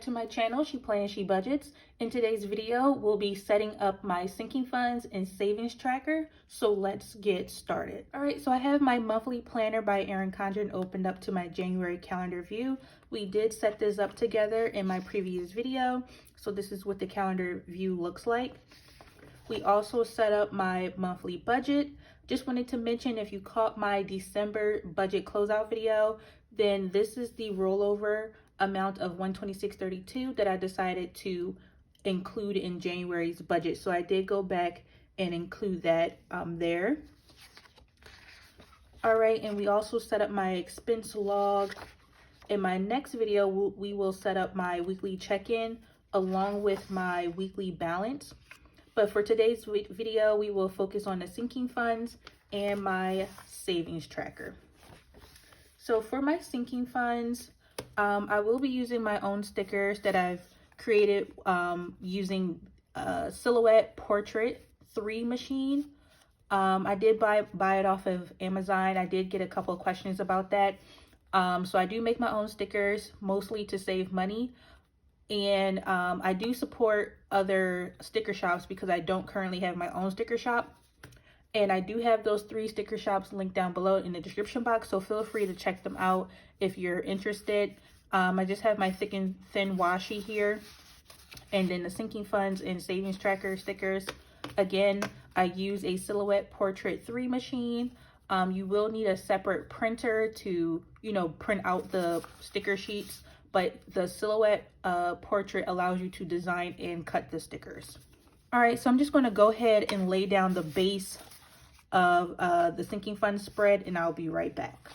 to my channel, She Plans, She Budgets. In today's video, we'll be setting up my sinking funds and savings tracker. So let's get started. All right, so I have my monthly planner by Erin Condren opened up to my January calendar view. We did set this up together in my previous video. So this is what the calendar view looks like. We also set up my monthly budget. Just wanted to mention, if you caught my December budget closeout video, then this is the rollover amount of $126.32 that I decided to include in January's budget. So I did go back and include that there. All right, and we also set up my expense log. In my next video, we will set up my weekly check-in along with my weekly balance. But for today's video, we will focus on the sinking funds and my savings tracker. So for my sinking funds, I will be using my own stickers that I've created using Silhouette Portrait 3 machine. I did buy it off of Amazon. I did get a couple of questions about that. So I do make my own stickers, mostly to save money. And I do support other sticker shops because I don't currently have my own sticker shop. And I do have those 3 sticker shops linked down below in the description box, so feel free to check them out if you're interested. I just have my thick and thin washi here, and then the sinking funds and savings tracker stickers. Again, I use a Silhouette Portrait 3 machine. You will need a separate printer to, print out the sticker sheets, but the Silhouette Portrait allows you to design and cut the stickers. All right, so I'm just going to go ahead and lay down the base of the sinking fund spread, and I'll be right back.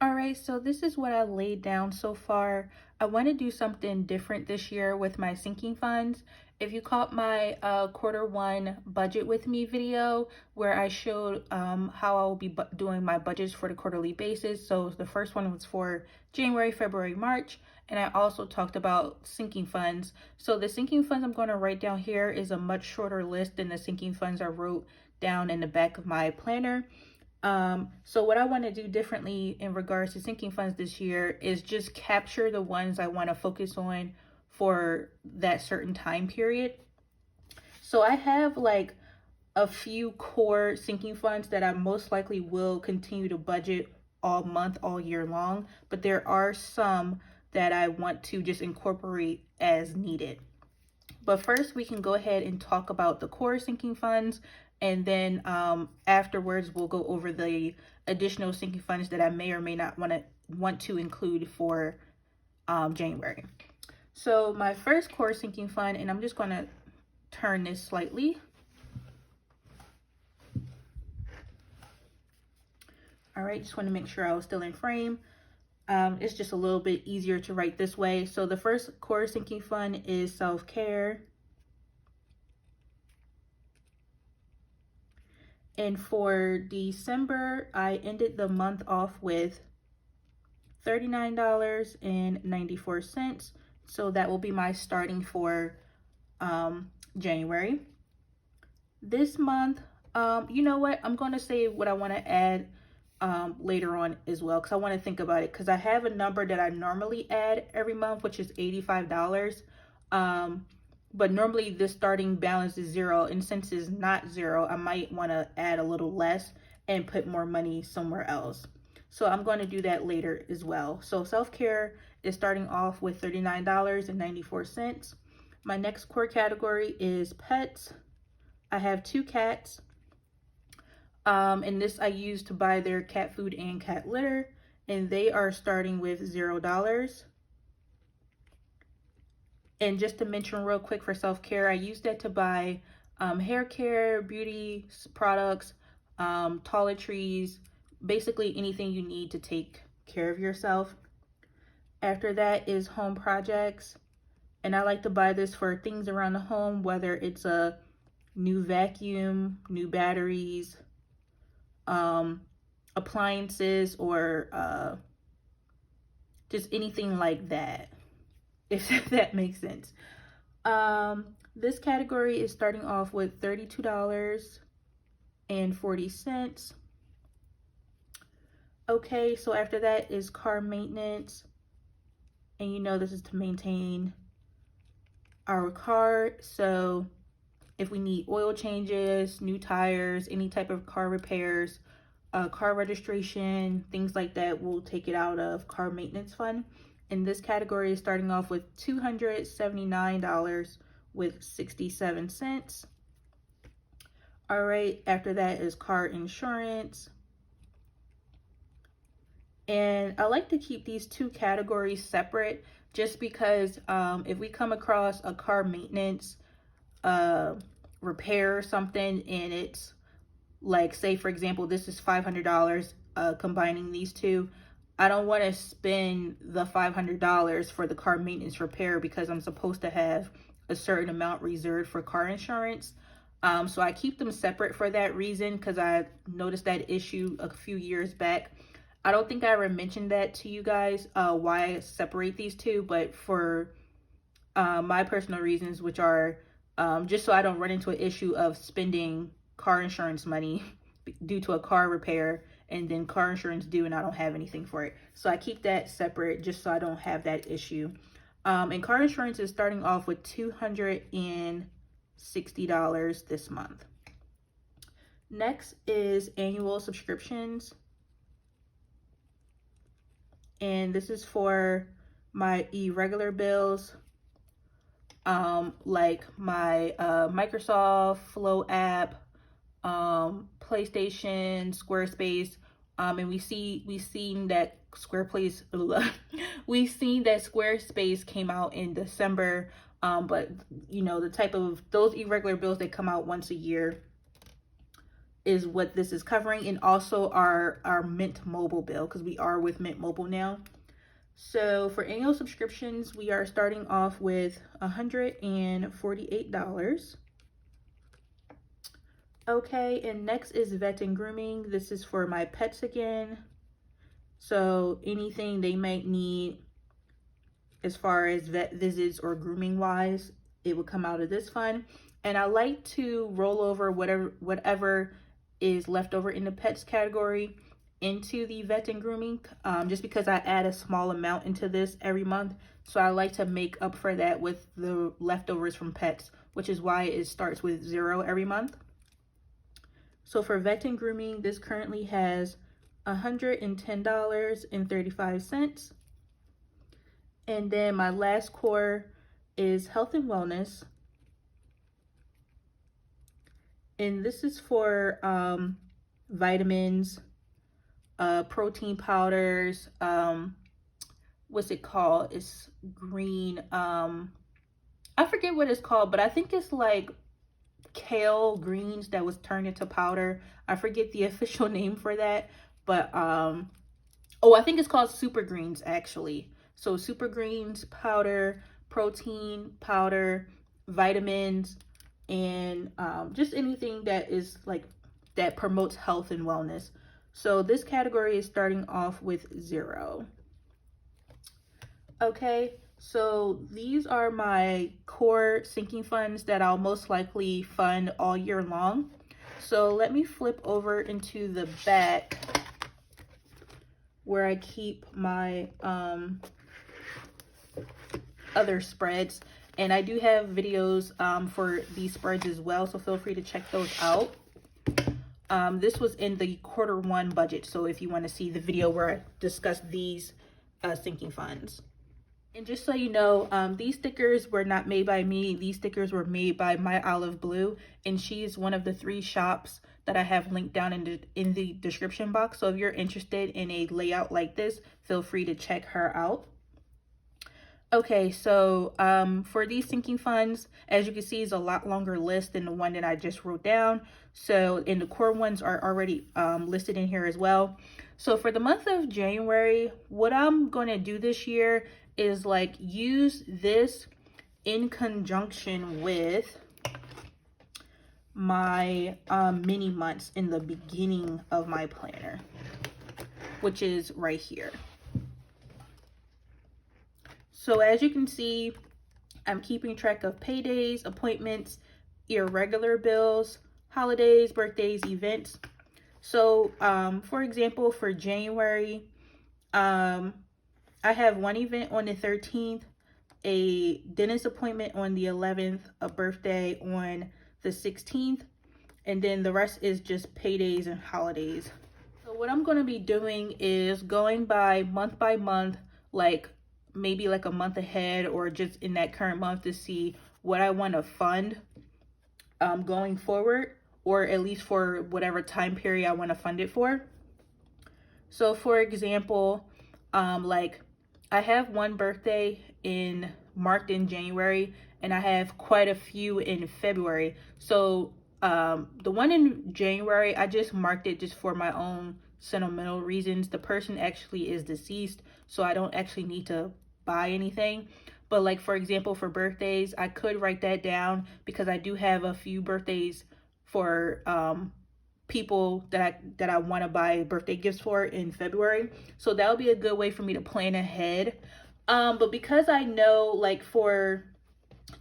All right, so this is what I laid down so far. I want to do something different this year with my sinking funds. If you caught my Q1 budget with me video where I showed how I will be doing my budgets for the quarterly basis. So the first one was for January, February, March, and I also talked about sinking funds. So the sinking funds I'm going to write down here is a much shorter list than the sinking funds I wrote down in the back of my planner. So what I want to do differently in regards to sinking funds this year is just capture the ones I want to focus on for that certain time period. So I have like a few core sinking funds that I most likely will continue to budget all month, all year long, but there are some that I want to just incorporate as needed. But first, we can go ahead and talk about the core sinking funds, and then afterwards we'll go over the additional sinking funds that I may or may not want to include for January. So my first core sinking fund, and I'm just going to turn this slightly. All right, just want to make sure I was still in frame. It's just a little bit easier to write this way. So the first core sinking fund is self-care. And for December, I ended the month off with $39.94. So that will be my starting for January. This month, you know what? I'm going to say what I want to add later on as well, because I want to think about it, because I have a number that I normally add every month, which is $85. But normally the starting balance is 0, and since it's not 0, I might want to add a little less and put more money somewhere else. So I'm going to do that later as well. So self-care is starting off with $39.94. My next core category is pets. I have 2 cats. And this I use to buy their cat food and cat litter, and they are starting with $0. And just to mention real quick, for self-care, I use that to buy hair care, beauty products, toiletries, basically anything you need to take care of yourself. After that is home projects, and I like to buy this for things around the home, whether it's a new vacuum, new batteries, appliances, or just anything like that, if that makes sense. This category is starting off with $32.40. Okay, so after that is car maintenance, and this is to maintain our car. So if we need oil changes, new tires, any type of car repairs, car registration, things like that, we'll take it out of car maintenance fund. And this category is starting off with $279 with 67 cents. All right, after that is car insurance. And I like to keep these two categories separate just because if we come across a car maintenance repair or something, and it's like, say for example, this is $500, combining these two, I don't want to spend the $500 for the car maintenance repair because I'm supposed to have a certain amount reserved for car insurance. So I keep them separate for that reason, because I noticed that issue a few years back. I don't think I ever mentioned that to you guys, why I separate these two, but for my personal reasons, which are just so I don't run into an issue of spending car insurance money due to a car repair and then car insurance due and I don't have anything for it. So I keep that separate just so I don't have that issue. And car insurance is starting off with $260 this month. Next is annual subscriptions. And this is for my irregular bills, like my Microsoft Flow app, PlayStation, Squarespace, and we've seen that Squarespace came out in December, but you know, the type of those irregular bills that come out once a year is what this is covering, and also our Mint Mobile bill, because we are with Mint Mobile now. So for annual subscriptions, we are starting off with $148. Okay, and next is vet and grooming. This is for my pets again. So anything they might need as far as vet visits or grooming wise, it will come out of this fund. And I like to roll over whatever is left over in the pets category into the vet and grooming, just because I add a small amount into this every month. So I like to make up for that with the leftovers from pets, which is why it starts with 0 every month. So for vet and grooming, this currently has $110.35. And then my last core is health and wellness. And this is for vitamins, protein powders, what's it called? It's green. I forget what it's called, but I think it's like kale greens that was turned into powder. I forget the official name for that, but oh, I think it's called super greens actually. So super greens powder, protein powder, vitamins, and just anything that is like that promotes health and wellness. So this category is starting off with 0. Okay, so these are my core sinking funds that I'll most likely fund all year long. So let me flip over into the back where I keep my other spreads. And I do have videos for these spreads as well, so feel free to check those out. This was in the Q1 budget, so if you want to see the video where I discuss these sinking funds. And just so you know, these stickers were not made by me. These stickers were made by My Olive Blue, and she's one of the 3 shops that I have linked down in the description box. So if you're interested in a layout like this, feel free to check her out. Okay, so for these sinking funds, as you can see, is a lot longer list than the one that I just wrote down. So, and the core ones are already listed in here as well. So for the month of January, what I'm going to do this year is like use this in conjunction with my mini months in the beginning of my planner, which is right here. So as you can see, I'm keeping track of paydays, appointments, irregular bills, holidays, birthdays, events. So for example, for January, I have one event on the 13th, a dentist appointment on the 11th, a birthday on the 16th, and then the rest is just paydays and holidays. So what I'm going to be doing is going by month, like maybe like a month ahead or just in that current month to see what I want to fund going forward, or at least for whatever time period I want to fund it for. So for example, like I have one birthday marked in January, and I have quite a few in February. So the one in January, I just marked it just for my own sentimental reasons. The person actually is deceased, so I don't actually need to buy anything. But like, for example, for birthdays, I could write that down because I do have a few birthdays for people that I want to buy birthday gifts for in February. So that would be a good way for me to plan ahead. But because I know, like, for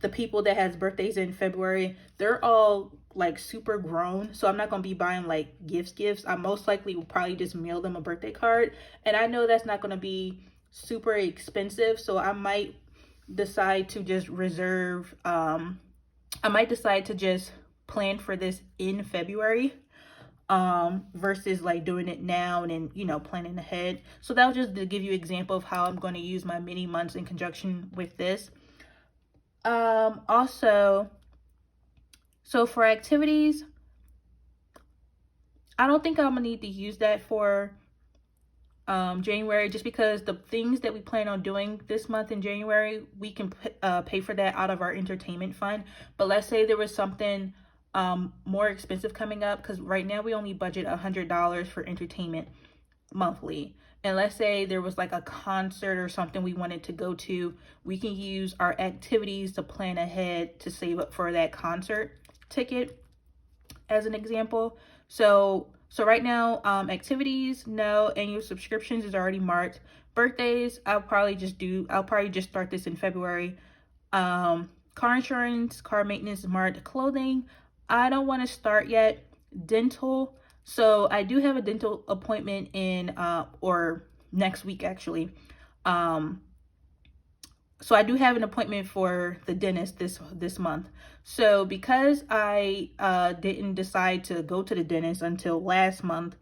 the people that has birthdays in February, they're all like super grown, so I'm not gonna be buying like gifts. I most likely will probably just mail them a birthday card, and I know that's not gonna be super expensive, so I might decide to just reserve I might decide to just plan for this in February versus like doing it now and then, you know, planning ahead. So that was just to give you an example of how I'm going to use my mini months in conjunction with this. Also, so for activities, I don't think I'm gonna need to use that for January, just because the things that we plan on doing this month in January, we can pay for that out of our entertainment fund. But let's say there was something more expensive coming up, because right now we only budget $100 for entertainment monthly. And let's say there was like a concert or something we wanted to go to, we can use our activities to plan ahead to save up for that concert ticket, as an example. So right now, activities, no. Annual subscriptions is already marked. Birthdays, I'll probably just start this in February. Car insurance, car maintenance is marked. Clothing, I don't want to start yet. Dental, so I do have a dental appointment in or next week actually. So I do have an appointment for the dentist this month. So because I didn't decide to go to the dentist until last month,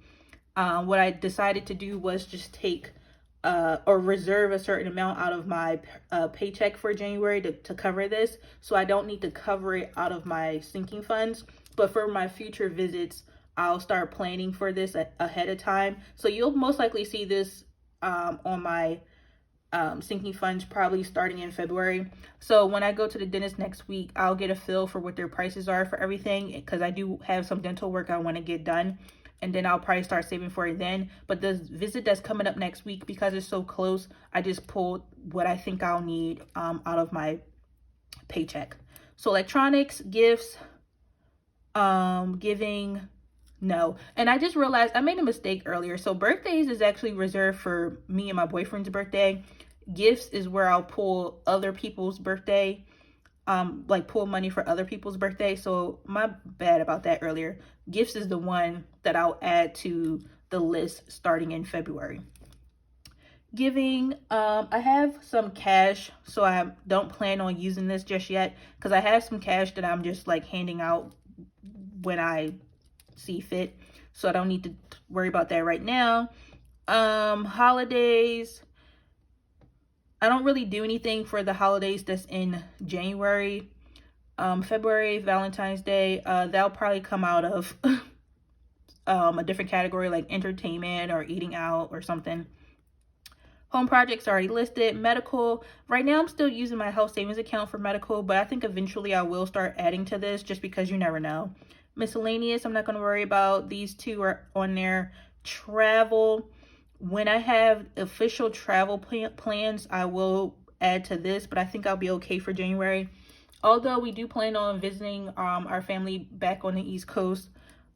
what I decided to do was just take or reserve a certain amount out of my paycheck for January to cover this. So I don't need to cover it out of my sinking funds. But for my future visits, I'll start planning for this ahead of time. So you'll most likely see this on my sinking funds probably starting in February. So when I go to the dentist next week, I'll get a feel for what their prices are for everything, because I do have some dental work I want to get done, and then I'll probably start saving for it then. But the visit that's coming up next week, because it's so close, I just pulled what I think I'll need out of my paycheck. So electronics, gifts, giving, no. And I just realized I made a mistake earlier. So birthdays is actually reserved for me and my boyfriend's birthday. Gifts is where I'll pull other people's birthday, like pull money for other people's birthday. So my bad about that earlier. Gifts is the one that I'll add to the list starting in February. Giving, I have some cash, so I don't plan on using this just yet, because I have some cash that I'm just like handing out when I see fit, so I don't need to worry about that right now. Holidays, I don't really do anything for the holidays that's in January. February, Valentine's Day, that'll probably come out of a different category, like entertainment or eating out or something. Home projects already listed. Medical, right now I'm still using my health savings account for medical, but I think eventually I will start adding to this, just because you never know. Miscellaneous, I'm not going to worry about. These two are on there. Travel, when I have official travel plans, I will add to this, but I think I'll be okay for January. Although we do plan on visiting our family back on the East Coast,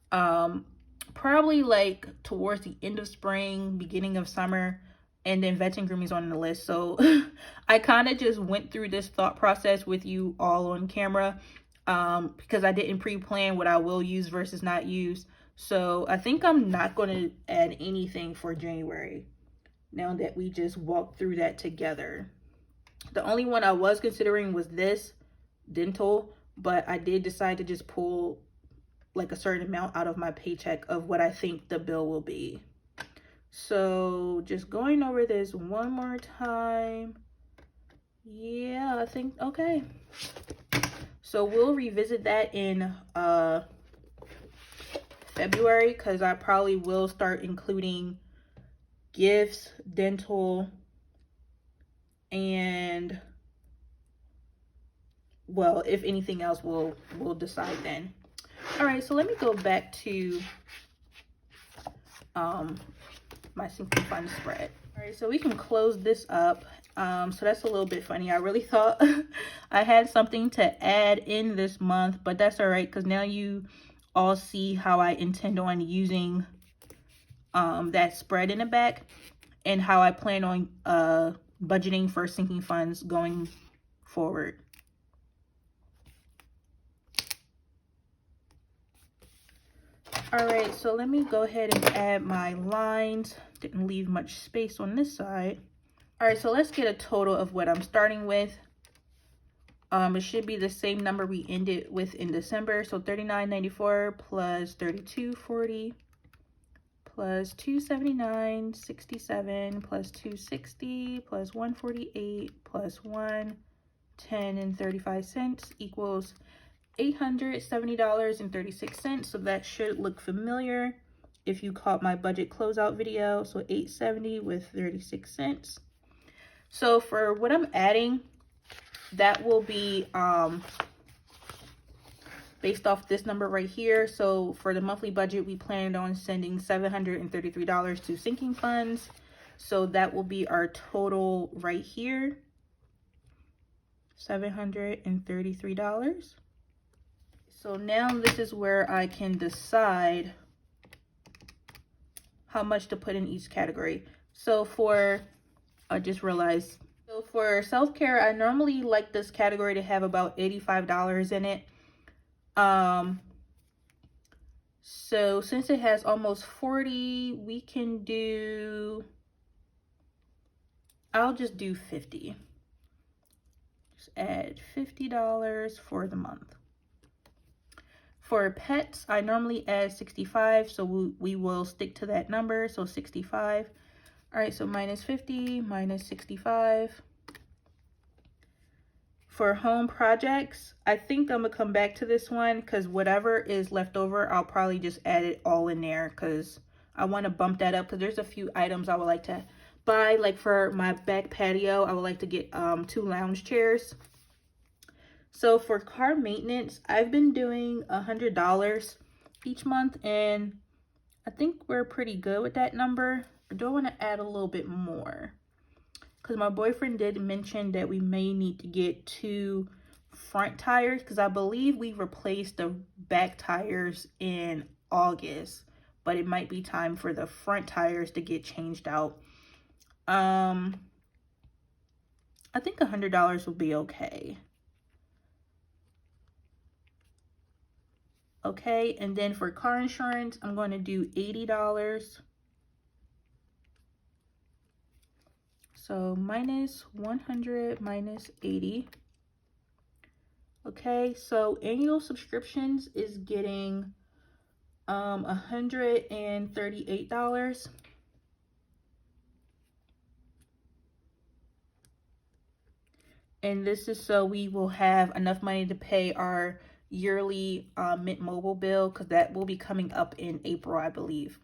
probably like towards the end of spring, beginning of summer, and then vets and grooming is on the list. So I kind of just went through this thought process with you all on camera, because I didn't pre-plan what I will use versus not use. So I think I'm not going to add anything for January now that we just walked through that together. The only one I was considering was this dental, but I did decide to just pull like a certain amount out of my paycheck of what I think the bill will be. So just going over this one more time. Yeah, I think, okay. So we'll revisit that in February, because I probably will start including gifts, dental, and, well, if anything else, we'll decide then. All right, so let me go back to my sinking fund spread. All right, so we can close this up. So that's a little bit funny. I really thought I had something to add in this month, but that's all right, because now you all see how I intend on using that spread in the back, and how I plan on budgeting for sinking funds going forward. All right, so let me go ahead and add my lines. Didn't leave much space on this side. All right, so let's get a total of what I'm starting with. It should be the same number we ended with in December. So $39.94 plus $32.40 plus $279.67 plus $260 plus $148 plus $110.35 equals $870.36. So that should look familiar if you caught my budget closeout video. So $870 with 36 cents. So for what I'm adding, that will be based off this number right here. So for the monthly budget, we planned on sending $733 to sinking funds. So that will be our total right here, $733. So now this is where I can decide how much to put in each category. So for, I just realized, so for self-care, I normally like this category to have about $85 in it. So since it has almost 40, we can do, I'll just do 50. Just add $50 for the month. For pets, I normally add 65, so we will stick to that number, so 65. All right, so minus 50, minus 65. For home projects, I think I'm gonna come back to this one, because whatever is left over, I'll probably just add it all in there, because I want to bump that up, because there's a few items I would like to buy. Like for my back patio, I would like to get 2 lounge chairs. So for car maintenance, I've been doing $100 each month, and I think we're pretty good with that number. Or do I want to add a little bit more? Because my boyfriend did mention that we may need to get 2 front tires, because I believe we replaced the back tires in August, but it might be time for the front tires to get changed out. I think $100 will be okay. Okay, and then for car insurance, I'm going to do $80. So minus 100 minus 80. Okay, so annual subscriptions is getting $138. And this is so we will have enough money to pay our yearly Mint Mobile bill, because that will be coming up in April, I believe.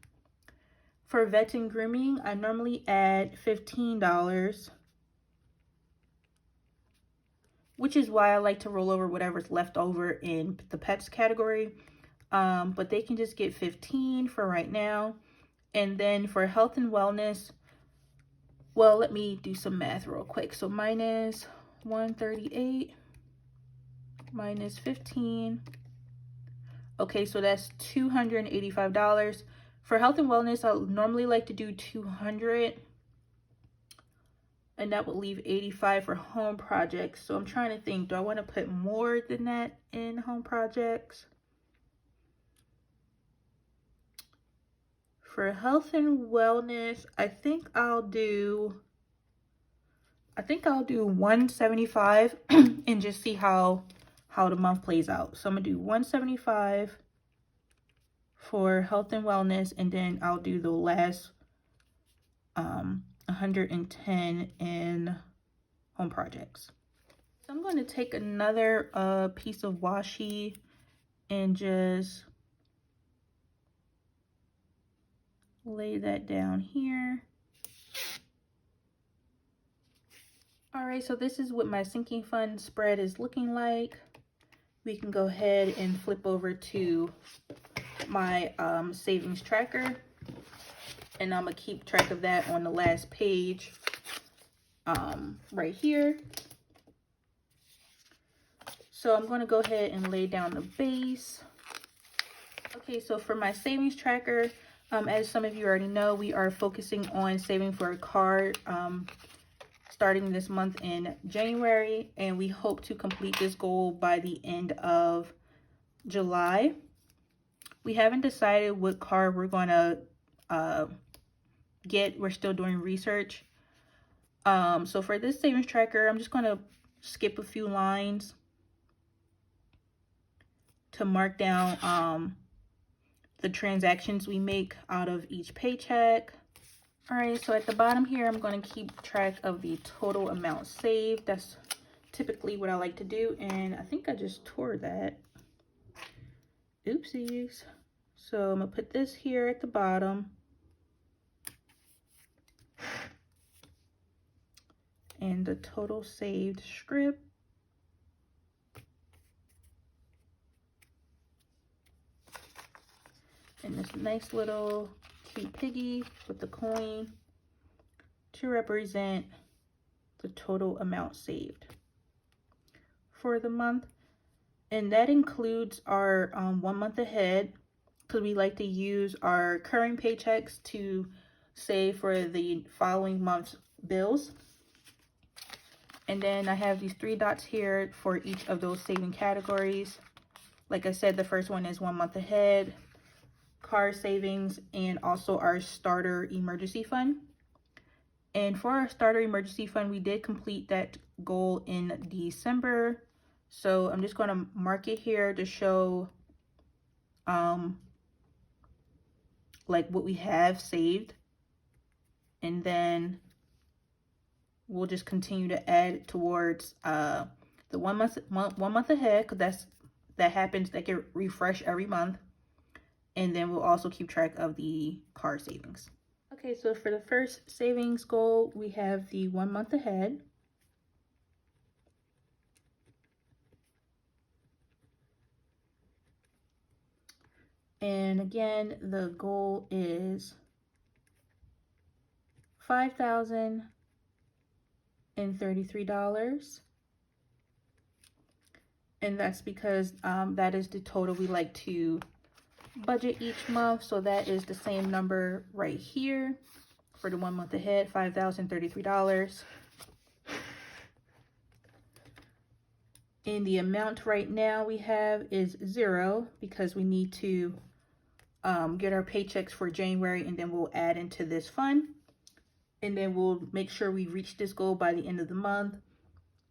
For vet and grooming, I normally add $15, which is why I like to roll over whatever's left over in the pets category. But they can just get $15 for right now. And then for health and wellness, well, let me do some math real quick. So minus 138 minus 15. Okay, so that's $285. For health and wellness, I normally like to do $200. And that would leave $85 for home projects. So I'm trying to think, do I want to put more than that in home projects? For health and wellness, I think I'll do I think I'll do 175 and just see how the month plays out. So I'm gonna do 175 for health and wellness, and then I'll do the last 110 in home projects. So I'm going to take another piece of washi and just lay that down here. All right, so this is what my sinking fund spread is looking like. We can go ahead and flip over to my savings tracker, and I'm gonna keep track of that on the last page right here. So I'm going to go ahead and lay down the base. Okay, so for my savings tracker, as some of you already know, we are focusing on saving for a car starting this month in January, and we hope to complete this goal by the end of July. We haven't decided what car we're going to get. We're still doing research. So for this savings tracker, I'm just going to skip a few lines to mark down the transactions we make out of each paycheck. All right, so at the bottom here, I'm going to keep track of the total amount saved. That's typically what I like to do, and I think I just tore that. Oopsies. So I'm going to put this here at the bottom. And the total saved script. And this nice little cute piggy with the coin to represent the total amount saved for the month. And that includes our 1 month ahead, because we like to use our current paychecks to save for the following month's bills. And then I have these 3 dots here for each of those saving categories. Like I said, the first one is 1 month ahead, car savings, and also our starter emergency fund. And for our starter emergency fund, we did complete that goal in December. So I'm just going to mark it here to show like what we have saved. And then we'll just continue to add towards the 1 month ahead, because that happens, that get refreshed every month. And then we'll also keep track of the car savings. Okay, so for the first savings goal, we have the 1 month ahead. And again, the goal is $5,033. And that's because that is the total we like to budget each month. So that is the same number right here for the 1 month ahead, $5,033. And the amount right now we have is 0, because we need to get our paychecks for January, and then we'll add into this fund. And then we'll make sure we reach this goal by the end of the month,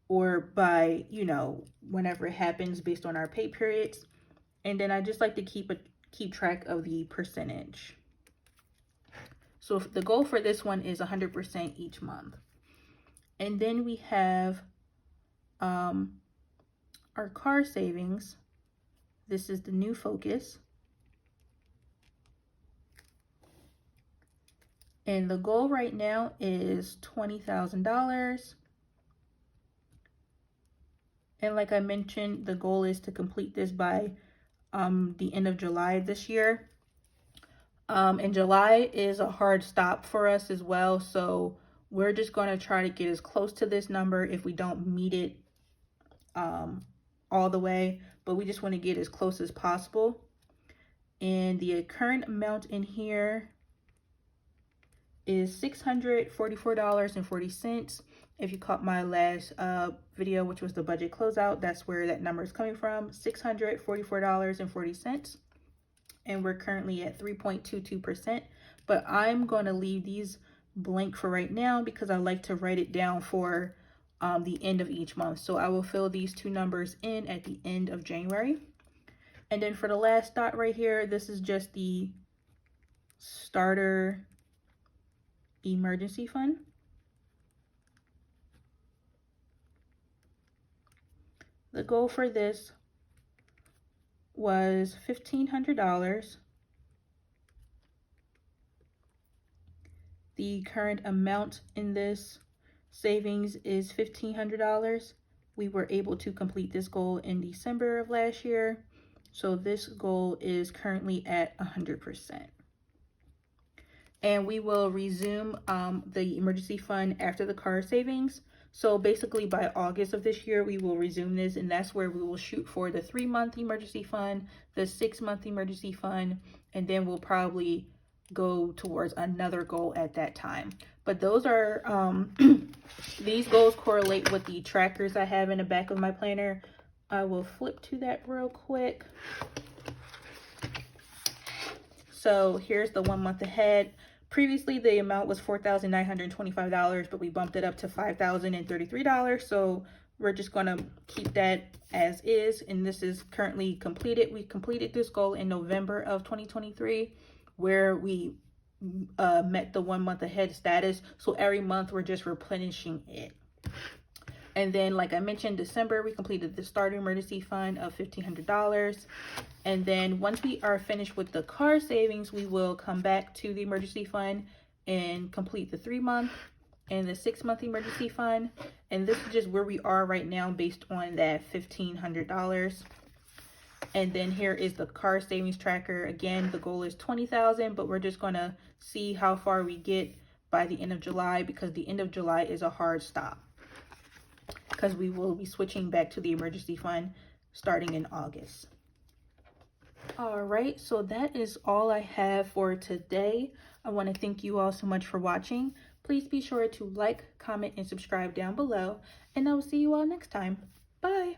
or by, you know, whenever it happens based on our pay periods. And then I just like to keep track of the percentage. So if the goal for this one is 100% each month. And then we have our car savings. This is the new focus. And the goal right now is $20,000. And like I mentioned, the goal is to complete this by the end of July this year. And July is a hard stop for us as well. So we're just going to try to get as close to this number if we don't meet it all the way. But we just want to get as close as possible. And the current amount in here is $644.40. If you caught my last video, which was the budget closeout, that's where that number is coming from, $644.40. And we're currently at 3.22%. But I'm going to leave these blank for right now because I like to write it down for the end of each month. So I will fill these two numbers in at the end of January. And then for the last dot right here, this is just the starter emergency fund. The goal for this was $1,500. The current amount in this savings is $1,500. We were able to complete this goal in December of last year. So this goal is currently at 100%. And we will resume the emergency fund after the car savings. So basically by August of this year, we will resume this, and that's where we will shoot for the 3-month emergency fund, the 6-month emergency fund, and then we'll probably go towards another goal at that time. But those are, these goals correlate with the trackers I have in the back of my planner. I will flip to that real quick. So here's the 1 month ahead. Previously, the amount was $4,925, but we bumped it up to $5,033. So we're just gonna keep that as is. And this is currently completed. We completed this goal in November of 2023, where we met the 1 month ahead status. So every month we're just replenishing it. And then, like I mentioned, December, we completed the starter emergency fund of $1,500. And then once we are finished with the car savings, we will come back to the emergency fund and complete the 3-month and the 6-month emergency fund. And this is just where we are right now based on that $1,500. And then here is the car savings tracker. Again, the goal is $20,000, but we're just gonna see how far we get by the end of July, because the end of July is a hard stop, because we will be switching back to the emergency fund starting in August. All right, so that is all I have for today. I want to thank you all so much for watching. Please be sure to like, comment, and subscribe down below, and I will see you all next time. Bye.